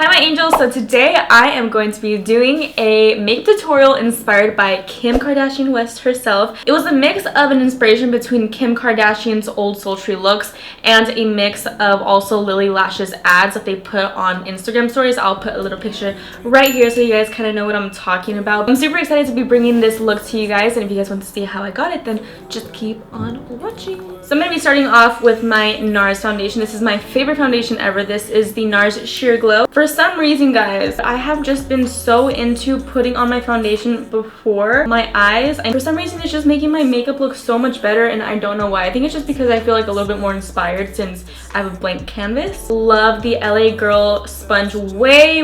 Hi my angels, so today I am going to be doing a makeup tutorial inspired by Kim Kardashian West herself. It was a mix of an inspiration between Kim Kardashian's old sultry looks and a mix of also Lily Lash's ads that they put on Instagram stories. I'll put a little picture right here so you guys kind of know what I'm talking about. I'm super excited to be bringing this look to you guys, and if you guys want to see how I got it, then just keep on watching. So I'm going to be starting off with my NARS foundation. This is my favorite foundation ever. This is the NARS Sheer Glow. For some reason, guys, I have just been so into putting on my foundation before my eyes, and for some reason it's just making my makeup look so much better, and I don't know why. I think it's just because I feel like a little bit more inspired since I have a blank canvas. Love the LA Girl sponge way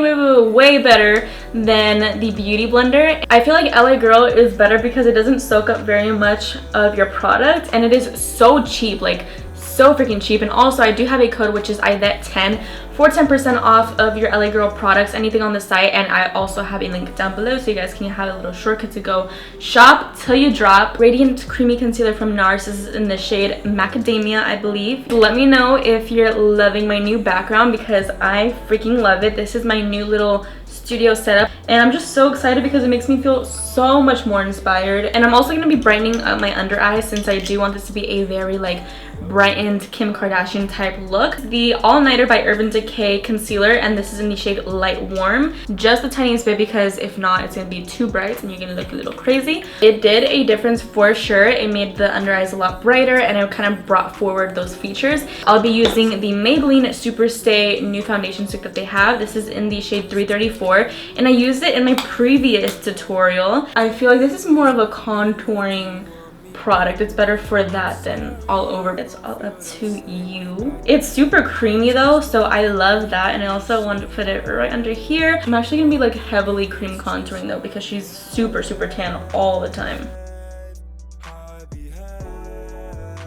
better than the Beauty Blender. I feel like LA Girl is better because it doesn't soak up very much of your product, and it is so cheap, like so freaking cheap. And also I do have a code which is Aidette10 for 10% off of your LA Girl products, anything on the site, and I also have a link down below so you guys can have a little shortcut to go shop till you drop. Radiant Creamy Concealer from NARS. This is in the shade Macadamia, I believe. Let me know if you're loving my new background because I freaking love it. This is my new little studio setup, and I'm just so excited because it makes me feel so much more inspired. And I'm also going to be brightening up my under eyes since I do want this to be a very like brightened Kim Kardashian type look. The All Nighter by Urban Decay concealer, and this is in the shade Light Warm, just the tiniest bit because if not it's going to be too bright and you're going to look a little crazy. It did a difference for sure. It made the under eyes a lot brighter and it kind of brought forward those features. I'll be using the Maybelline Superstay new foundation stick that they have. This is in the shade 334, and I used it in my previous tutorial. I feel like this is more of a contouring product. It's better for that than all over. It's all up to you. It's super creamy though, so I love that. And I also want to put it right under here. I'm actually gonna be like heavily cream contouring though because she's super tan all the time.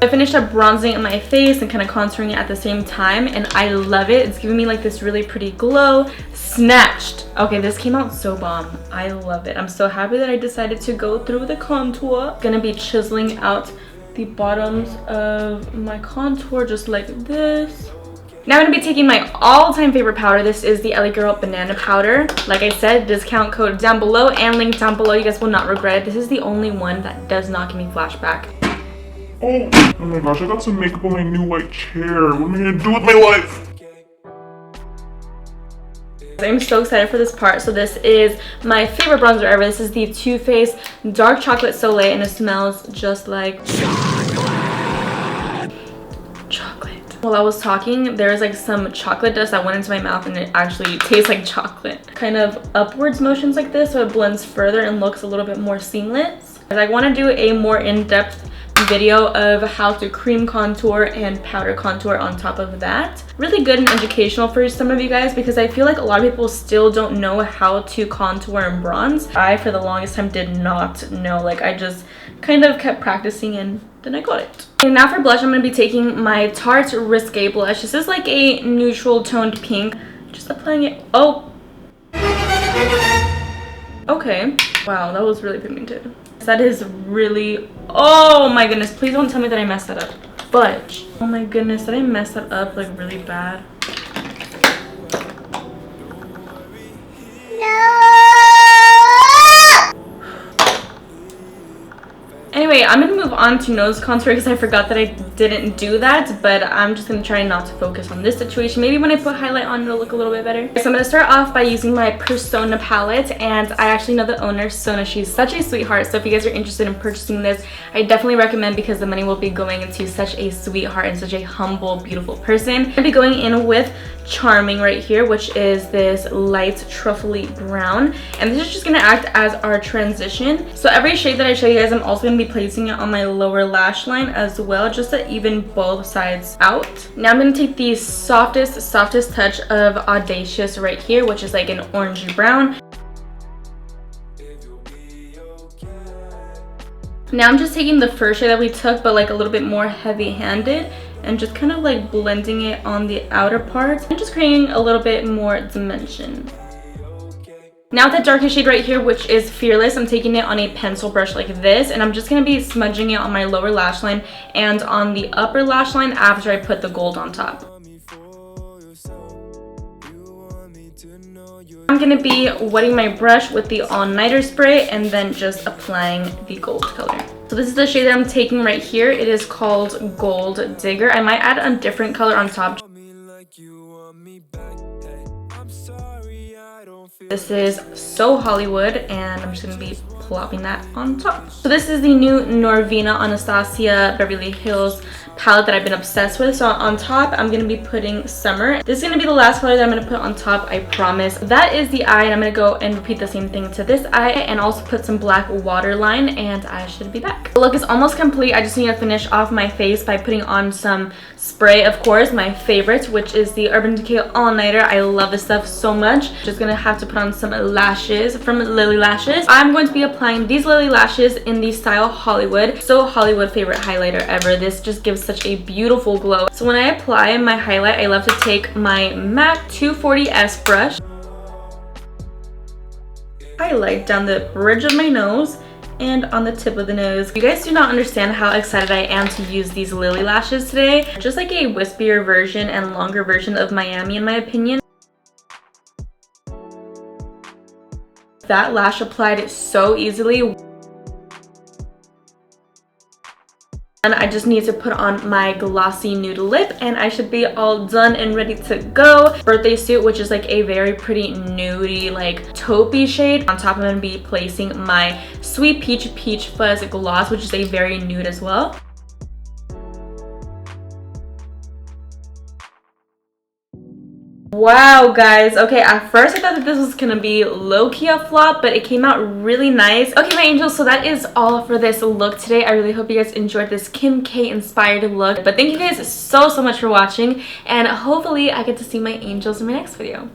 I finished up bronzing my face and kind of contouring it at the same time, and I love it. It's giving me like this really pretty glow. Snatched. Okay, this came out so bomb. I love it. I'm so happy that I decided to go through the contour. Gonna be chiseling out the bottoms of my contour just like this. Now I'm gonna be taking my all-time favorite powder. This is the LA Girl Banana Powder. Like I said, discount code down below and link down below. You guys will not regret it. This is the only one that does not give me flashback. Oh my gosh, I got some makeup on my new white chair. What am I gonna do with my life? I'm so excited for this part. So this is my favorite bronzer ever. This is the Too Faced Dark Chocolate Soleil, and it smells just like chocolate. While I was talking, there's like some chocolate dust that went into my mouth and it actually tastes like chocolate. Kind of upwards motions like this so it blends further and looks a little bit more seamless. I want to do a more in-depth video of how to cream contour and powder contour on top of that. Really good and educational for some of you guys because I feel like a lot of people still don't know how to contour and bronze. I for the longest time did not know. Like I just kind of kept practicing and then I got it. And now for blush, I'm going to be taking my Tarte Risque blush. This is like a neutral toned pink. Just applying it. Oh, okay. Wow, that was really pigmented. That is really, oh my goodness, please don't tell me that I messed that up. Fudge. Oh my goodness, did I mess that up like really bad? Anyway, I'm gonna move on to nose contour because I forgot that I didn't do that, but I'm just gonna try not to focus on this situation. Maybe when I put highlight on, it'll look a little bit better. So I'm gonna start off by using my Persona palette, and I actually know the owner, Sona. She's such a sweetheart, so if you guys are interested in purchasing this, I definitely recommend because the money will be going into such a sweetheart and such a humble, beautiful person. I'm gonna be going in with Charming right here, which is this light truffly brown, and this is just gonna act as our transition. So every shade that I show you guys, I'm also gonna be placing it on my lower lash line as well, just to even both sides out. Now I'm gonna take the softest touch of Audacious right here, which is like an orangey brown. Now I'm just taking the first shade that we took, but like a little bit more heavy-handed, and just kind of like blending it on the outer part and just creating a little bit more dimension. Now with the darkest shade right here, which is Fearless, I'm taking it on a pencil brush like this, and I'm just going to be smudging it on my lower lash line and on the upper lash line after I put the gold on top. I'm gonna be wetting my brush with the all-nighter spray and then just applying the gold color. So this is the shade that I'm taking right here. It is called Gold Digger. I might add a different color on top. This is So Hollywood, and I'm just going to be plopping that on top. So this is the new Norvina Anastasia Beverly Hills palette that I've been obsessed with. So on top, I'm going to be putting Summer. This is going to be the last color that I'm going to put on top, I promise. That is the eye, and I'm going to go and repeat the same thing to this eye and also put some black waterline, and I should be back. The look is almost complete. I just need to finish off my face by putting on some spray, of course, my favorite, which is the Urban Decay All Nighter. I love this stuff so much. Just going to have to put on some lashes from Lily Lashes. I'm going to be applying these Lily Lashes in the style Hollywood. So Hollywood favorite highlighter ever. This just gives such a beautiful glow. So when I apply my highlight, I love to take my MAC 240S brush, highlight down the bridge of my nose and on the tip of the nose. You guys do not understand how excited I am to use these Lily Lashes today. Just like a wispier version and longer version of Miami, in my opinion. That lash applied so easily. And I just need to put on my glossy nude lip and I should be all done and ready to go. Birthday Suit, which is like a very pretty nudie, like taupey shade. On top, I'm going to be placing my Sweet Peach Fuzz Gloss, which is a very nude as well. Wow, guys. Okay, at first I thought that this was gonna be low-key a flop, but it came out really nice. Okay, my angels, so that is all for this look today. I really hope you guys enjoyed this Kim K inspired look. But thank you guys so much for watching, and hopefully I get to see my angels in my next video.